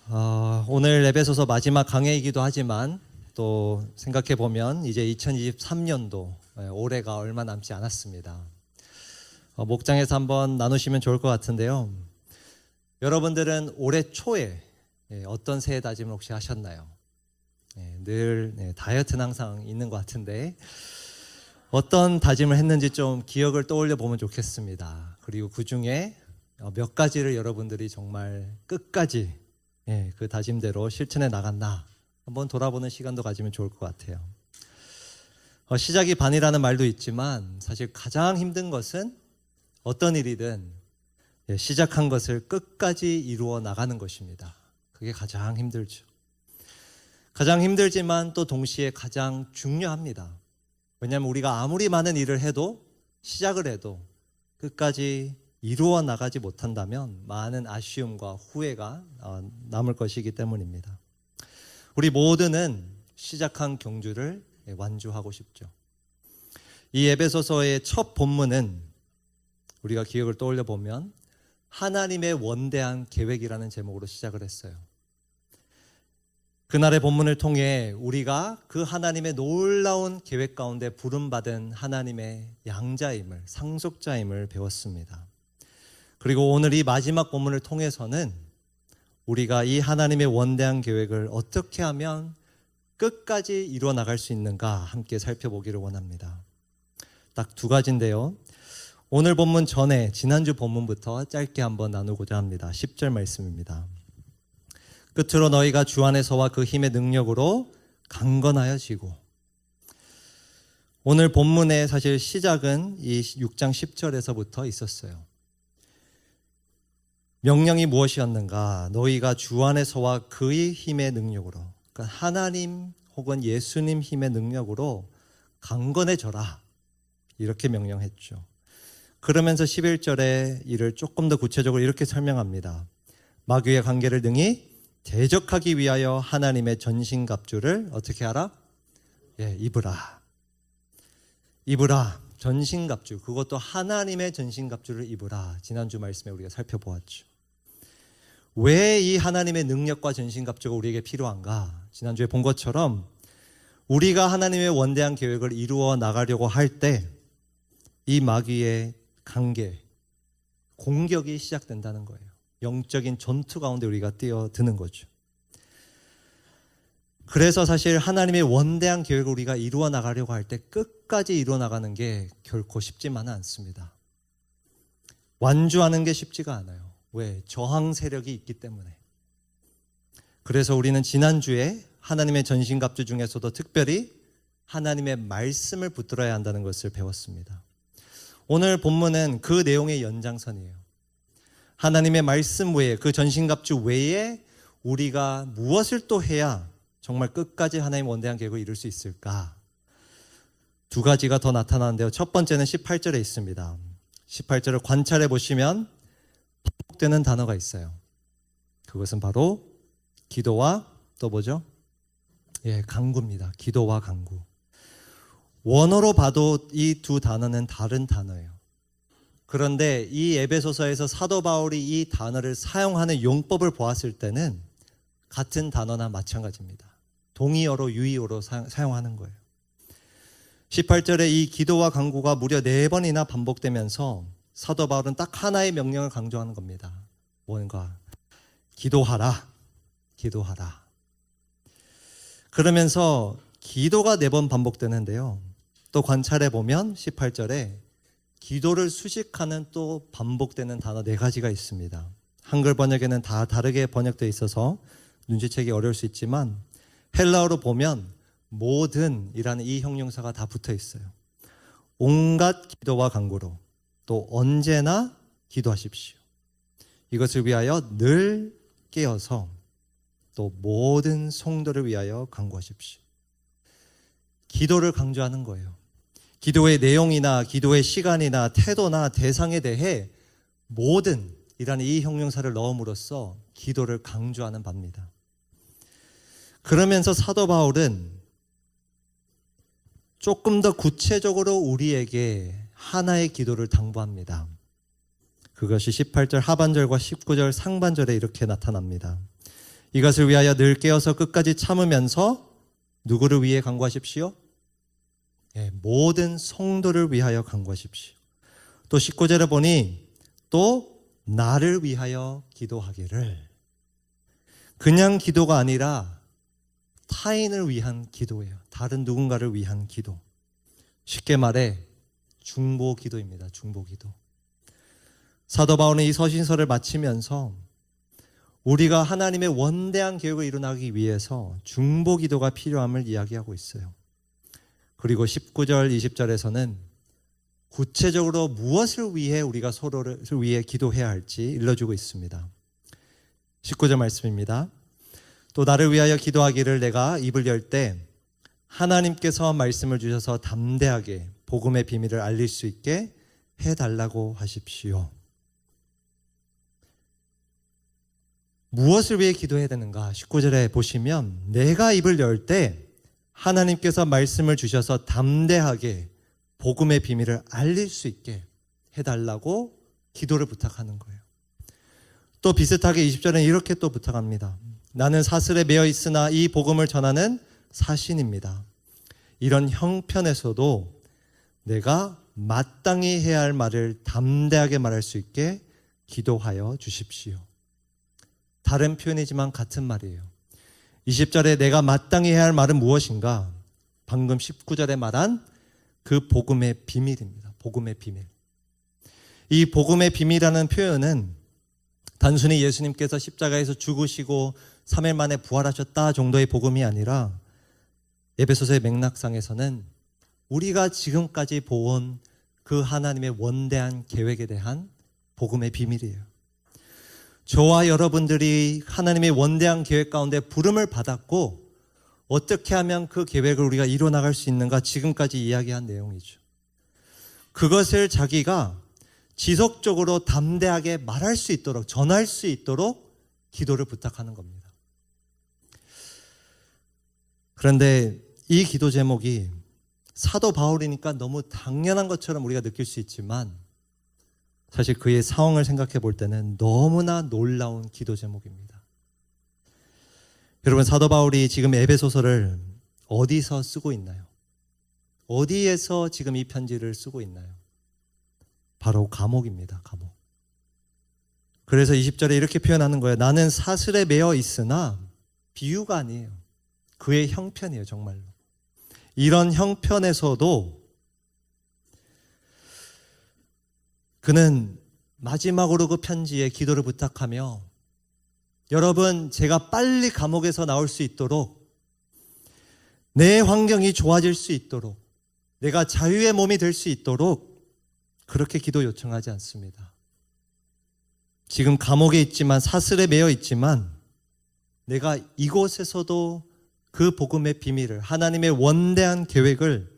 오늘 에베소서 마지막 강해이기도 하지만 또 생각해 보면 이제 2023년도 올해가 얼마 남지 않았습니다. 목장에서 한번 나누시면 좋을 것 같은데요. 여러분들은 올해 초에 어떤 새해 다짐을 혹시 하셨나요? 늘 다이어트는 항상 있는 것 같은데 어떤 다짐을 했는지 좀 기억을 떠올려 보면 좋겠습니다. 그리고 그 중에 몇 가지를 여러분들이 정말 끝까지 그 다짐대로 실천해 나갔나 한번 돌아보는 시간도 가지면 좋을 것 같아요. 시작이 반이라는 말도 있지만 사실 가장 힘든 것은 어떤 일이든 시작한 것을 끝까지 이루어 나가는 것입니다. 그게 가장 힘들죠. 가장 힘들지만 또 동시에 가장 중요합니다. 왜냐하면 우리가 아무리 많은 일을 해도 시작을 해도 끝까지 이루어 나가지 못한다면 많은 아쉬움과 후회가 남을 것이기 때문입니다. 우리 모두는 시작한 경주를 완주하고 싶죠. 이 에베소서의 첫 본문은 우리가 기억을 떠올려 보면 하나님의 원대한 계획이라는 제목으로 시작을 했어요. 그날의 본문을 통해 우리가 그 하나님의 놀라운 계획 가운데 부름받은 하나님의 양자임을, 상속자임을 배웠습니다. 그리고 오늘 이 마지막 본문을 통해서는 우리가 이 하나님의 원대한 계획을 어떻게 하면 끝까지 이루어 나갈 수 있는가 함께 살펴보기를 원합니다. 딱 두 가지인데요. 오늘 본문 전에 지난주 본문부터 짧게 한번 나누고자 합니다. 10절 말씀입니다. 끝으로 너희가 주 안에서와 그 힘의 능력으로 강건하여 지고. 오늘 본문의 사실 시작은 이 6장 10절에서부터 있었어요. 명령이 무엇이었는가? 너희가 주 안에서와 그의 힘의 능력으로, 그러니까 하나님 혹은 예수님 힘의 능력으로 강건해져라, 이렇게 명령했죠. 그러면서 11절에 이를 조금 더 구체적으로 이렇게 설명합니다. 마귀의 관계를 능히 대적하기 위하여 하나님의 전신갑주를 어떻게 하라? 입으라. 입으라. 전신갑주, 그것도 하나님의 전신갑주를 입으라. 지난주 말씀에 우리가 살펴보았죠. 왜 이 하나님의 능력과 전신갑주가 우리에게 필요한가? 지난주에 본 것처럼 우리가 하나님의 원대한 계획을 이루어 나가려고 할 때 이 마귀의 관계, 공격이 시작된다는 거예요. 영적인 전투 가운데 우리가 뛰어드는 거죠. 그래서 사실 하나님의 원대한 계획을 우리가 이루어 나가려고 할 때 끝까지 이루어 나가는 게 결코 쉽지만은 않습니다. 완주하는 게 쉽지가 않아요. 왜? 저항 세력이 있기 때문에. 그래서 우리는 지난주에 하나님의 전신갑주 중에서도 특별히 하나님의 말씀을 붙들어야 한다는 것을 배웠습니다. 오늘 본문은 그 내용의 연장선이에요. 하나님의 말씀 외에, 그 전신갑주 외에 우리가 무엇을 또 해야 정말 끝까지 하나님의 원대한 계획을 이룰 수 있을까? 두 가지가 더 나타나는데요. 첫 번째는 18절에 있습니다. 18절을 관찰해 보시면 반복되는 단어가 있어요. 그것은 바로 기도와 또 뭐죠? 간구입니다. 기도와 간구. 원어로 봐도 이 두 단어는 다른 단어예요. 그런데 이 에베소서에서 사도 바울이 이 단어를 사용하는 용법을 보았을 때는 같은 단어나 마찬가지입니다. 동의어로 유의어로 사용하는 거예요. 18절에 이 기도와 간구가 무려 4번이나 반복되면서 사도 바울은 딱 하나의 명령을 강조하는 겁니다. 뭔가? 기도하라. 기도하라. 그러면서 기도가 4번 반복되는데요. 또 관찰해 보면 18절에 기도를 수식하는 또 반복되는 단어 4가지가 있습니다. 한글 번역에는 다 다르게 번역되어 있어서 눈치채기 어려울 수 있지만 헬라어로 보면 모든이라는 이 형용사가 다 붙어 있어요. 온갖 기도와 간구로, 또 언제나 기도하십시오. 이것을 위하여 늘 깨어서 또 모든 성도를 위하여 간구하십시오. 기도를 강조하는 거예요. 기도의 내용이나 기도의 시간이나 태도나 대상에 대해 모든이라는 이 형용사를 넣음으로써 기도를 강조하는 바입니다. 그러면서 사도 바울은 조금 더 구체적으로 우리에게 하나의 기도를 당부합니다. 그것이 18절 하반절과 19절 상반절에 이렇게 나타납니다. 이것을 위하여 늘 깨어서 끝까지 참으면서 누구를 위해 간구하십시오? 모든 성도를 위하여 간구하십시오. 또 19절에 보니 또 나를 위하여 기도하기를. 그냥 기도가 아니라 타인을 위한 기도예요. 다른 누군가를 위한 기도. 쉽게 말해 중보 기도입니다. 중보 기도. 사도 바울은 이 서신서를 마치면서 우리가 하나님의 원대한 계획을 이루나가기 위해서 중보 기도가 필요함을 이야기하고 있어요. 그리고 19절, 20절에서는 구체적으로 무엇을 위해 우리가 서로를 위해 기도해야 할지 일러주고 있습니다. 19절 말씀입니다. 또 나를 위하여 기도하기를 내가 입을 열 때 하나님께서 말씀을 주셔서 담대하게 복음의 비밀을 알릴 수 있게 해달라고 하십시오. 무엇을 위해 기도해야 되는가? 19절에 보시면 내가 입을 열 때 하나님께서 말씀을 주셔서 담대하게 복음의 비밀을 알릴 수 있게 해달라고 기도를 부탁하는 거예요. 또 비슷하게 20절에는 이렇게 또 부탁합니다. 나는 사슬에 매어 있으나 이 복음을 전하는 사신입니다. 이런 형편에서도 내가 마땅히 해야 할 말을 담대하게 말할 수 있게 기도하여 주십시오. 다른 표현이지만 같은 말이에요. 20절에 내가 마땅히 해야 할 말은 무엇인가? 방금 19절에 말한 그 복음의 비밀입니다. 복음의 비밀. 이 복음의 비밀이라는 표현은 단순히 예수님께서 십자가에서 죽으시고 3일 만에 부활하셨다 정도의 복음이 아니라 에베소서의 맥락상에서는 우리가 지금까지 보온 그 하나님의 원대한 계획에 대한 복음의 비밀이에요. 저와 여러분들이 하나님의 원대한 계획 가운데 부름을 받았고 어떻게 하면 그 계획을 우리가 이뤄나갈 수 있는가 지금까지 이야기한 내용이죠. 그것을 자기가 지속적으로 담대하게 말할 수 있도록 전할 수 있도록 기도를 부탁하는 겁니다. 그런데 이 기도 제목이 사도 바울이니까 너무 당연한 것처럼 우리가 느낄 수 있지만 사실 그의 상황을 생각해 볼 때는 너무나 놀라운 기도 제목입니다. 여러분, 사도 바울이 지금 에베소서를 어디서 쓰고 있나요? 어디에서 지금 이 편지를 쓰고 있나요? 바로 감옥입니다. 감옥. 그래서 20절에 이렇게 표현하는 거예요. 나는 사슬에 매어 있으나 비유가 아니에요. 그의 형편이에요. 정말로. 이런 형편에서도 그는 마지막으로 그 편지에 기도를 부탁하며 여러분, 제가 빨리 감옥에서 나올 수 있도록 내 환경이 좋아질 수 있도록 내가 자유의 몸이 될 수 있도록 그렇게 기도 요청하지 않습니다. 지금 감옥에 있지만 사슬에 매여 있지만 내가 이곳에서도 그 복음의 비밀을 하나님의 원대한 계획을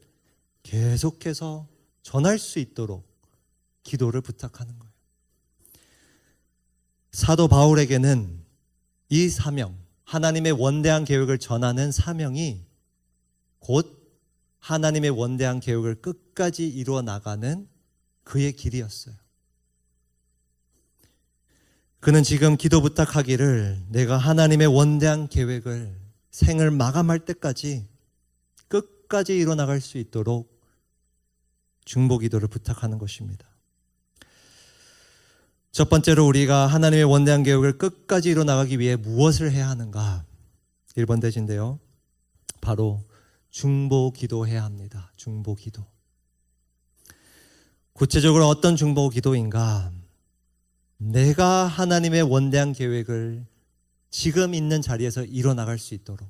계속해서 전할 수 있도록 기도를 부탁하는 거예요. 사도 바울에게는 이 사명, 하나님의 원대한 계획을 전하는 사명이 곧 하나님의 원대한 계획을 끝까지 이루어 나가는 그의 길이었어요. 그는 지금 기도 부탁하기를 내가 하나님의 원대한 계획을 생을 마감할 때까지 끝까지 이루어 나갈 수 있도록 중보 기도를 부탁하는 것입니다. 첫 번째로 우리가 하나님의 원대한 계획을 끝까지 이루어 나가기 위해 무엇을 해야 하는가? 1번 대신데요. 바로 중보 기도해야 합니다. 중보 기도. 구체적으로 어떤 중보 기도인가? 내가 하나님의 원대한 계획을 지금 있는 자리에서 이뤄 나갈 수 있도록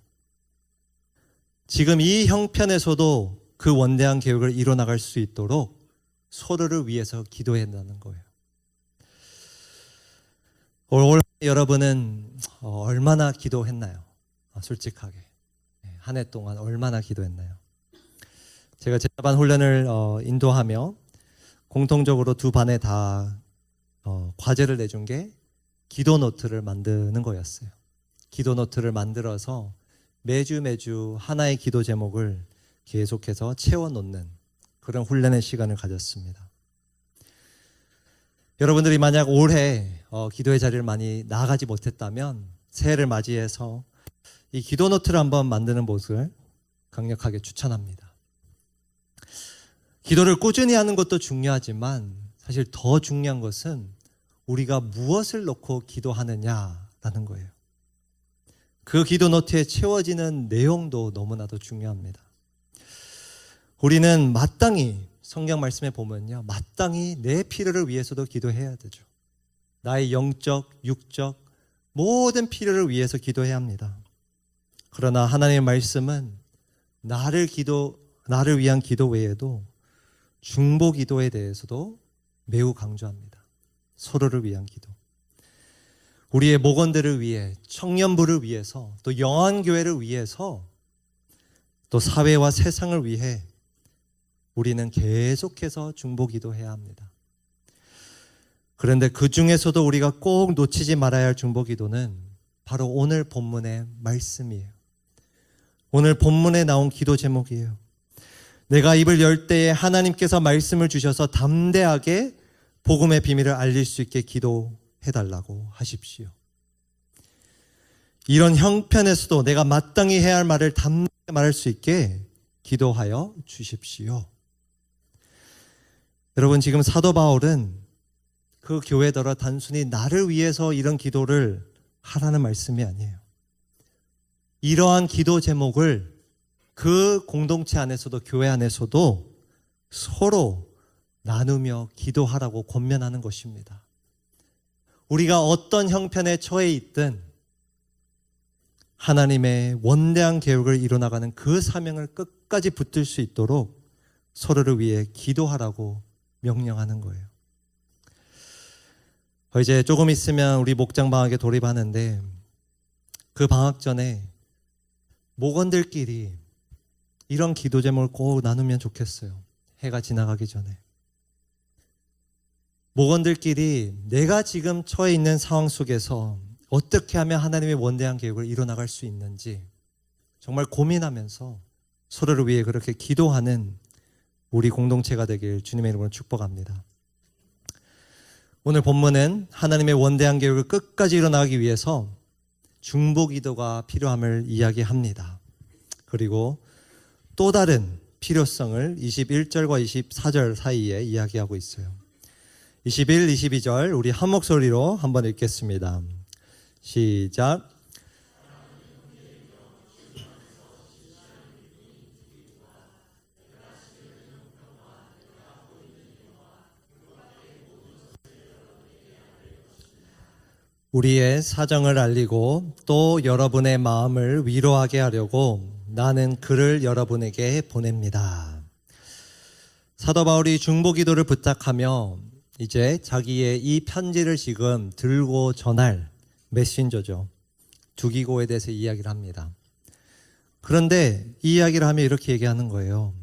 지금 이 형편에서도 그 원대한 계획을 이뤄 나갈 수 있도록 서로를 위해서 기도해야 한다는 거예요. 올 여러분은 얼마나 기도했나요? 솔직하게 한 해 동안 얼마나 기도했나요? 제가 제 반 훈련을 인도하며 공통적으로 두 반에 다 과제를 내준 게 기도 노트를 만드는 거였어요. 기도 노트를 만들어서 매주 하나의 기도 제목을 계속해서 채워놓는 그런 훈련의 시간을 가졌습니다. 여러분들이 만약 올해 기도의 자리를 많이 나아가지 못했다면 새해를 맞이해서 이 기도 노트를 한번 만드는 것을 강력하게 추천합니다. 기도를 꾸준히 하는 것도 중요하지만 사실 더 중요한 것은 우리가 무엇을 놓고 기도하느냐라는 거예요. 그 기도 노트에 채워지는 내용도 너무나도 중요합니다. 우리는 마땅히 성경 말씀에 보면요, 마땅히 내 필요를 위해서도 기도해야 되죠. 나의 영적, 육적 모든 필요를 위해서 기도해야 합니다. 그러나 하나님의 말씀은 나를 위한 기도 외에도 중보 기도에 대해서도 매우 강조합니다. 서로를 위한 기도. 우리의 목원들을 위해, 청년부를 위해서, 또 영안교회를 위해서, 또 사회와 세상을 위해 우리는 계속해서 중보 기도해야 합니다. 그런데 그 중에서도 우리가 꼭 놓치지 말아야 할 중보 기도는 바로 오늘 본문의 말씀이에요. 오늘 본문에 나온 기도 제목이에요. 내가 입을 열 때에 하나님께서 말씀을 주셔서 담대하게 복음의 비밀을 알릴 수 있게 기도해달라고 하십시오. 이런 형편에서도 내가 마땅히 해야 할 말을 담대하게 말할 수 있게 기도하여 주십시오. 여러분, 지금 사도 바울은 그 교회더러 단순히 나를 위해서 이런 기도를 하라는 말씀이 아니에요. 이러한 기도 제목을 그 공동체 안에서도, 교회 안에서도 서로 나누며 기도하라고 권면하는 것입니다. 우리가 어떤 형편에 처해 있든 하나님의 원대한 계획을 이뤄나가는 그 사명을 끝까지 붙들 수 있도록 서로를 위해 기도하라고 명령하는 거예요. 이제 조금 있으면 우리 목장 방학에 돌입하는데 그 방학 전에 목원들끼리 이런 기도 제목을 꼭 나누면 좋겠어요. 해가 지나가기 전에. 목원들끼리 내가 지금 처해 있는 상황 속에서 어떻게 하면 하나님의 원대한 계획을 이뤄나갈 수 있는지 정말 고민하면서 서로를 위해 그렇게 기도하는 우리 공동체가 되길 주님의 이름으로 축복합니다. 오늘 본문은 하나님의 원대한 계획을 끝까지 이뤄나가기 위해서 중보 기도가 필요함을 이야기합니다. 그리고 또 다른 필요성을 21절과 24절 사이에 이야기하고 있어요. 21, 22절 우리 한 목소리로 한번 읽겠습니다. 시작. 우리의 사정을 알리고 또 여러분의 마음을 위로하게 하려고 나는 그를 여러분에게 보냅니다. 사도 바울이 중보 기도를 부탁하며 이제 자기의 이 편지를 지금 들고 전할 메신저죠. 두기고에 대해서 이야기를 합니다. 그런데 이 이야기를 하며 이렇게 얘기하는 거예요.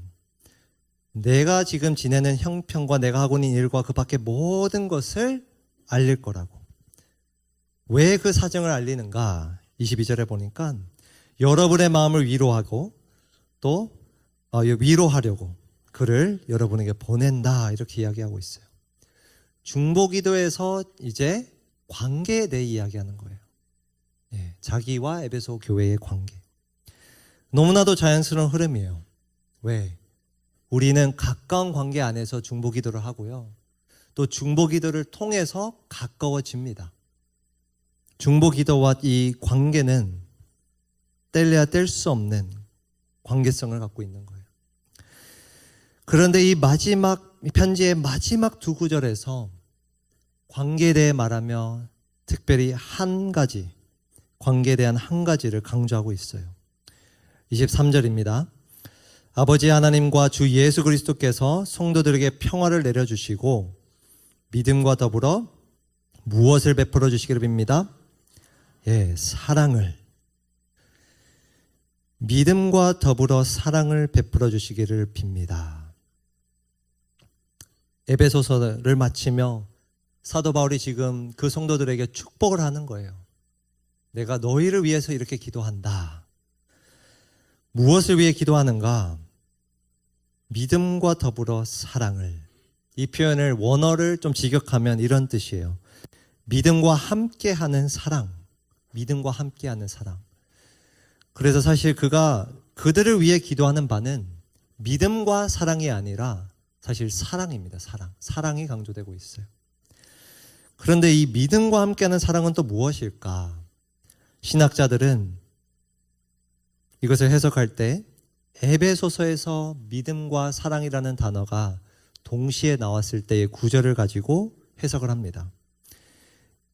내가 지금 지내는 형편과 내가 하고 있는 일과 그 밖의 모든 것을 알릴 거라고. 왜 그 사정을 알리는가? 22절에 보니까 여러분의 마음을 위로하고 또 위로하려고 그를 여러분에게 보낸다 이렇게 이야기하고 있어요. 중보 기도에서 이제 관계에 대해 이야기하는 거예요. 자기와 에베소 교회의 관계. 너무나도 자연스러운 흐름이에요. 왜? 우리는 가까운 관계 안에서 중보 기도를 하고요. 또 중보 기도를 통해서 가까워집니다. 중보 기도와 이 관계는 뗄래야 뗄 수 없는 관계성을 갖고 있는 거예요. 그런데 이 편지의 마지막 두 구절에서 관계에 대해 말하며 특별히 한 가지, 관계에 대한 한 가지를 강조하고 있어요. 23절입니다. 아버지 하나님과 주 예수 그리스도께서 성도들에게 평화를 내려주시고 믿음과 더불어 무엇을 베풀어 주시기를 빕니다? 사랑을. 믿음과 더불어 사랑을 베풀어 주시기를 빕니다. 에베소서를 마치며 사도 바울이 지금 그 성도들에게 축복을 하는 거예요. 내가 너희를 위해서 이렇게 기도한다. 무엇을 위해 기도하는가? 믿음과 더불어 사랑을. 이 표현을 원어를 좀 직역하면 이런 뜻이에요. 믿음과 함께하는 사랑. 믿음과 함께하는 사랑. 그래서 사실 그가 그들을 위해 기도하는 바는 믿음과 사랑이 아니라 사실 사랑입니다. 사랑이 강조되고 있어요. 그런데 이 믿음과 함께하는 사랑은 또 무엇일까? 신학자들은 이것을 해석할 때 에베소서에서 믿음과 사랑이라는 단어가 동시에 나왔을 때의 구절을 가지고 해석을 합니다.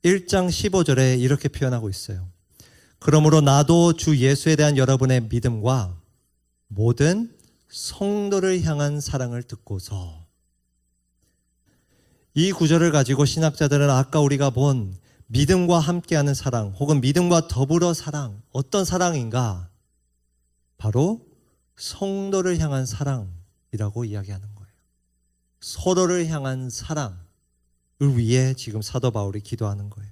1장 15절에 이렇게 표현하고 있어요. 그러므로 나도 주 예수에 대한 여러분의 믿음과 모든 성도를 향한 사랑을 듣고서, 이 구절을 가지고 신학자들은 아까 우리가 본 믿음과 함께하는 사랑 혹은 믿음과 더불어 사랑, 어떤 사랑인가? 바로 성도를 향한 사랑이라고 이야기하는 거예요. 서로를 향한 사랑을 위해 지금 사도 바울이 기도하는 거예요.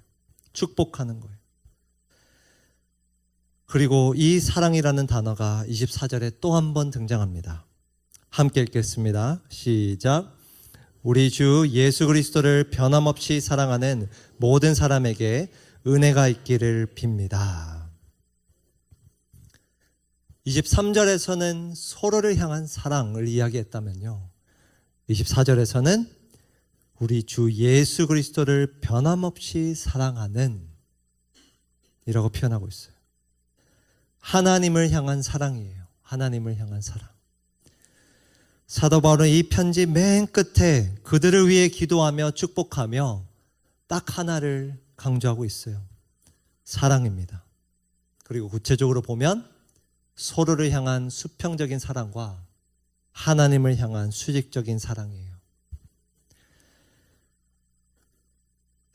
축복하는 거예요. 그리고 이 사랑이라는 단어가 24절에 또 한 번 등장합니다. 함께 읽겠습니다. 시작. 우리 주 예수 그리스도를 변함없이 사랑하는 모든 사람에게 은혜가 있기를 빕니다. 23절에서는 서로를 향한 사랑을 이야기했다면요, 24절에서는 우리 주 예수 그리스도를 변함없이 사랑하는 이라고 표현하고 있어요. 하나님을 향한 사랑이에요. 하나님을 향한 사랑. 사도 바울은 이 편지 맨 끝에 그들을 위해 기도하며 축복하며 딱 하나를 강조하고 있어요. 사랑입니다. 그리고 구체적으로 보면 서로를 향한 수평적인 사랑과 하나님을 향한 수직적인 사랑이에요.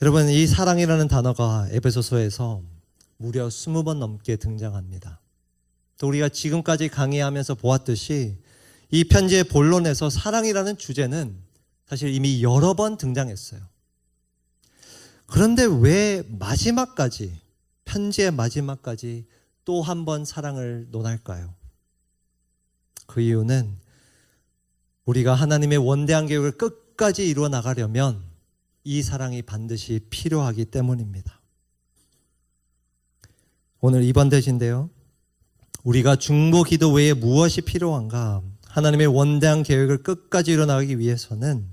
여러분, 이 사랑이라는 단어가 에베소서에서 무려 20번 넘게 등장합니다. 또 우리가 지금까지 강의하면서 보았듯이 이 편지의 본론에서 사랑이라는 주제는 사실 이미 여러 번 등장했어요. 그런데 왜 마지막까지, 편지의 마지막까지 또 한 번 사랑을 논할까요? 그 이유는 우리가 하나님의 원대한 계획을 끝까지 이루어 나가려면 이 사랑이 반드시 필요하기 때문입니다. 오늘 2번 대신데요, 우리가 중보 기도 외에 무엇이 필요한가? 하나님의 원대한 계획을 끝까지 이뤄나가기 위해서는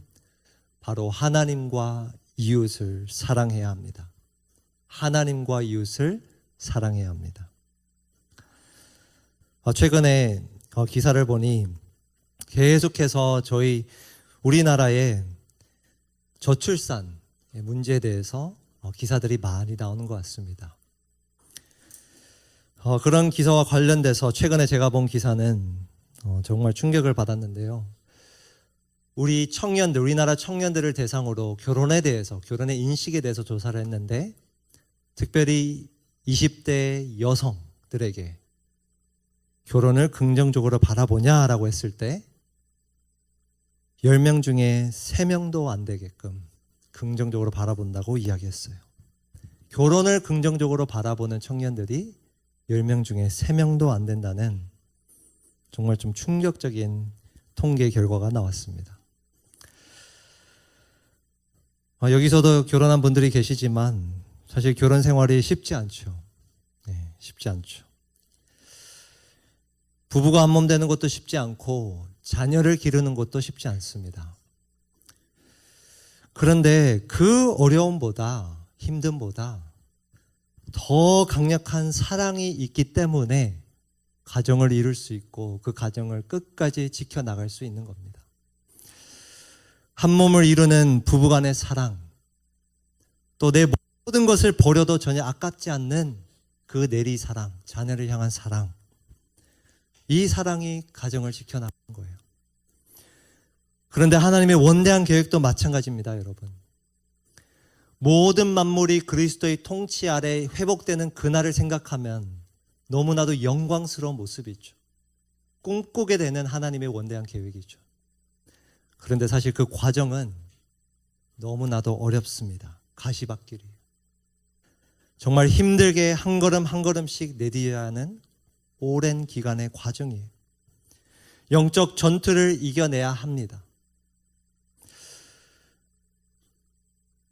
바로 하나님과 이웃을 사랑해야 합니다. 하나님과 이웃을 사랑해야 합니다. 최근에 기사를 보니 계속해서 우리나라의 저출산 문제에 대해서 기사들이 많이 나오는 것 같습니다. 그런 기사와 관련돼서 최근에 제가 본 기사는 정말 충격을 받았는데요. 우리나라 청년들을 대상으로 결혼에 대해서, 결혼의 인식에 대해서 조사를 했는데, 특별히 20대 여성들에게 결혼을 긍정적으로 바라보냐라고 했을 때 10명 중에 3명도 안 되게끔 긍정적으로 바라본다고 이야기했어요. 결혼을 긍정적으로 바라보는 청년들이 10명 중에 3명도 안 된다는 정말 좀 충격적인 통계 결과가 나왔습니다. 여기서도 결혼한 분들이 계시지만 사실 결혼 생활이 쉽지 않죠. 네, 쉽지 않죠. 부부가 한 몸 되는 것도 쉽지 않고 자녀를 기르는 것도 쉽지 않습니다. 그런데 그 어려움보다, 힘듦보다 더 강력한 사랑이 있기 때문에 가정을 이룰 수 있고 그 가정을 끝까지 지켜나갈 수 있는 겁니다. 한 몸을 이루는 부부간의 사랑, 또 내 모든 것을 버려도 전혀 아깝지 않는 그 내리사랑, 자녀를 향한 사랑, 이 사랑이 가정을 지켜나가는 거예요. 그런데 하나님의 원대한 계획도 마찬가지입니다, 여러분. 모든 만물이 그리스도의 통치 아래 회복되는 그날을 생각하면 너무나도 영광스러운 모습이죠. 꿈꾸게 되는 하나님의 원대한 계획이죠. 그런데 사실 그 과정은 너무나도 어렵습니다. 가시밭길이에요. 정말 힘들게 한 걸음 한 걸음씩 내디뎌야 하는 오랜 기간의 과정이에요. 영적 전투를 이겨내야 합니다.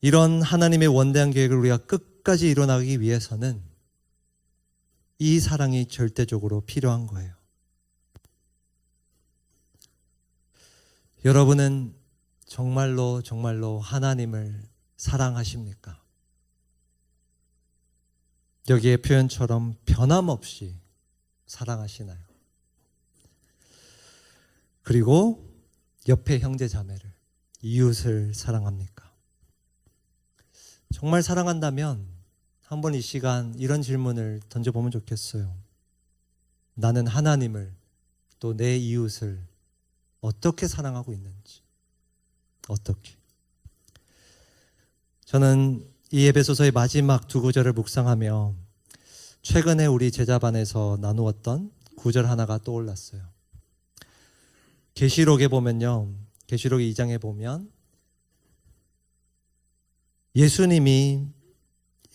이런 하나님의 원대한 계획을 우리가 끝까지 이뤄나가기 위해서는 이 사랑이 절대적으로 필요한 거예요. 여러분은 정말로 정말로 하나님을 사랑하십니까? 여기의 표현처럼 변함없이 사랑하시나요? 그리고 옆에 형제 자매를, 이웃을 사랑합니까? 정말 사랑한다면 한번 이 시간 이런 질문을 던져보면 좋겠어요. 나는 하나님을, 또 내 이웃을 어떻게 사랑하고 있는지. 어떻게? 저는 이 에베소서의 마지막 두 구절을 묵상하며 최근에 우리 제자반에서 나누었던 구절 하나가 떠올랐어요. 계시록에 보면요, 계시록 2장에 보면 예수님이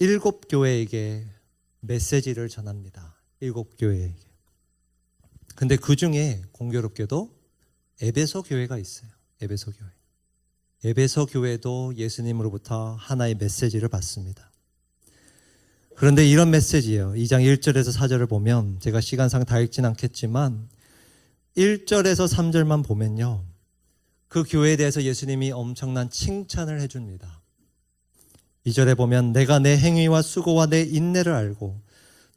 7교회에게 메시지를 전합니다. 7교회에게. 근데 그 중에 공교롭게도 에베소 교회가 있어요. 에베소 교회. 에베소 교회도 예수님으로부터 하나의 메시지를 받습니다. 그런데 이런 메시지예요. 2장 1절에서 4절을 보면, 제가 시간상 다 읽진 않겠지만 1절에서 3절만 보면요, 그 교회에 대해서 예수님이 엄청난 칭찬을 해줍니다. 2절에 보면 내가 내 행위와 수고와 내 인내를 알고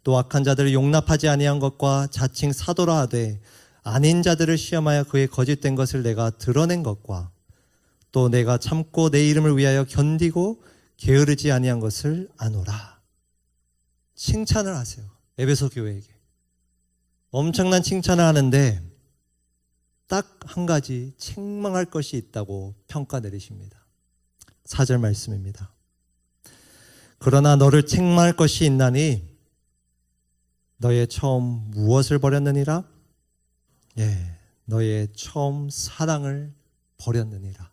또 악한 자들을 용납하지 아니한 것과 자칭 사도라 하되 아닌 자들을 시험하여 그의 거짓된 것을 내가 드러낸 것과 또 내가 참고 내 이름을 위하여 견디고 게으르지 아니한 것을 아노라. 칭찬을 하세요. 에베소 교회에게. 엄청난 칭찬을 하는데 딱 한 가지 책망할 것이 있다고 평가 내리십니다. 4절 말씀입니다. 그러나 너를 책망할 것이 있나니 너의 처음 무엇을 버렸느니라? 너의 처음 사랑을 버렸느니라.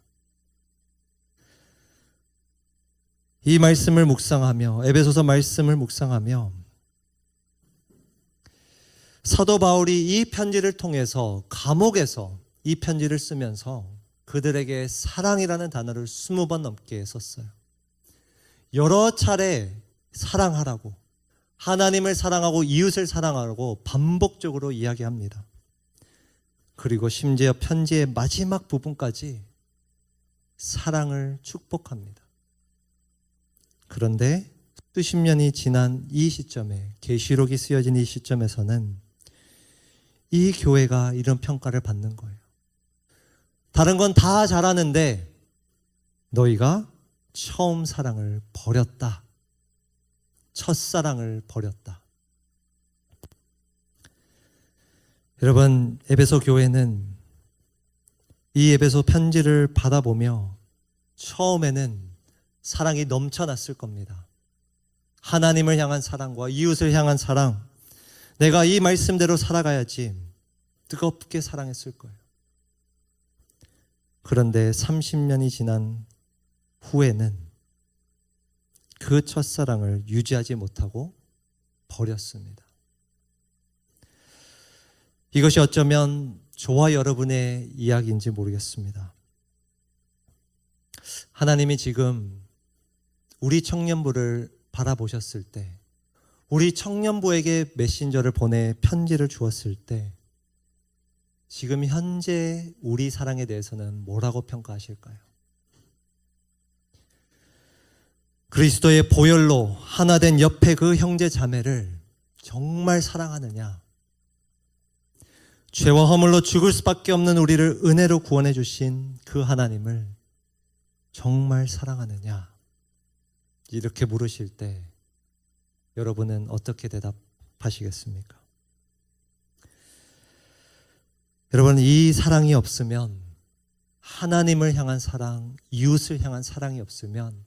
이 말씀을 묵상하며, 에베소서 말씀을 묵상하며 사도 바울이 이 편지를 통해서 감옥에서 이 편지를 쓰면서 그들에게 사랑이라는 단어를 20번 넘게 썼어요. 여러 차례 사랑하라고, 하나님을 사랑하고 이웃을 사랑하라고 반복적으로 이야기합니다. 그리고 심지어 편지의 마지막 부분까지 사랑을 축복합니다. 그런데 수십 년이 지난 이 시점에, 계시록이 쓰여진 이 시점에서는 이 교회가 이런 평가를 받는 거예요. 다른 건 다 잘하는데 너희가 처음 사랑을 버렸다. 첫사랑을 버렸다. 여러분, 에베소 교회는 이 에베소 편지를 받아보며 처음에는 사랑이 넘쳐났을 겁니다. 하나님을 향한 사랑과 이웃을 향한 사랑, 내가 이 말씀대로 살아가야지 뜨겁게 사랑했을 거예요. 그런데 30년이 지난 후에는 그 첫사랑을 유지하지 못하고 버렸습니다. 이것이 어쩌면 저와 여러분의 이야기인지 모르겠습니다. 하나님이 지금 우리 청년부를 바라보셨을 때, 우리 청년부에게 메신저를 보내 편지를 주었을 때, 지금 현재 우리 사랑에 대해서는 뭐라고 평가하실까요? 그리스도의 보혈로 하나 된 옆에 그 형제 자매를 정말 사랑하느냐? 죄와 허물로 죽을 수밖에 없는 우리를 은혜로 구원해 주신 그 하나님을 정말 사랑하느냐? 이렇게 물으실 때 여러분은 어떻게 대답하시겠습니까? 여러분, 이 사랑이 없으면, 하나님을 향한 사랑, 이웃을 향한 사랑이 없으면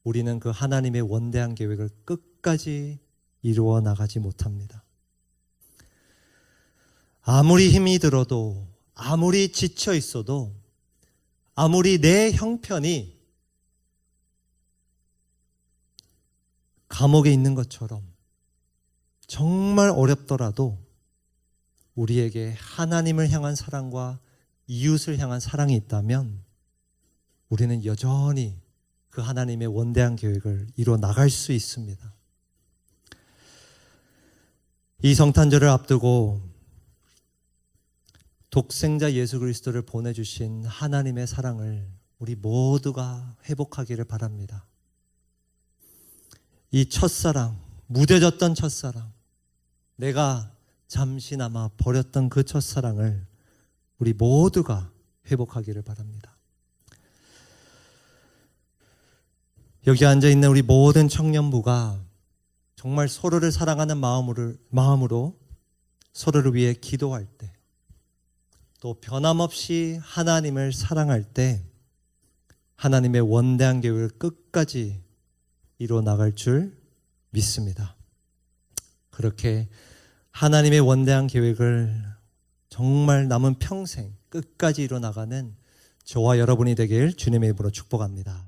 우리는 그 하나님의 원대한 계획을 끝까지 이루어 나가지 못합니다. 아무리 힘이 들어도, 아무리 지쳐 있어도, 아무리 내 형편이 감옥에 있는 것처럼 정말 어렵더라도 우리에게 하나님을 향한 사랑과 이웃을 향한 사랑이 있다면 우리는 여전히 그 하나님의 원대한 계획을 이루어 나갈 수 있습니다. 이 성탄절을 앞두고 독생자 예수 그리스도를 보내주신 하나님의 사랑을 우리 모두가 회복하기를 바랍니다. 이 첫사랑, 무뎌졌던 첫사랑, 내가 잠시나마 버렸던 그 첫사랑을 우리 모두가 회복하기를 바랍니다. 여기 앉아있는 우리 모든 청년부가 정말 서로를 사랑하는 마음으로 서로를 위해 기도할 때, 또 변함없이 하나님을 사랑할 때 하나님의 원대한 계획을 끝까지 이루어 나갈 줄 믿습니다. 그렇게 하나님의 원대한 계획을 정말 남은 평생 끝까지 이루어 나가는 저와 여러분이 되길 주님의 이름으로 축복합니다.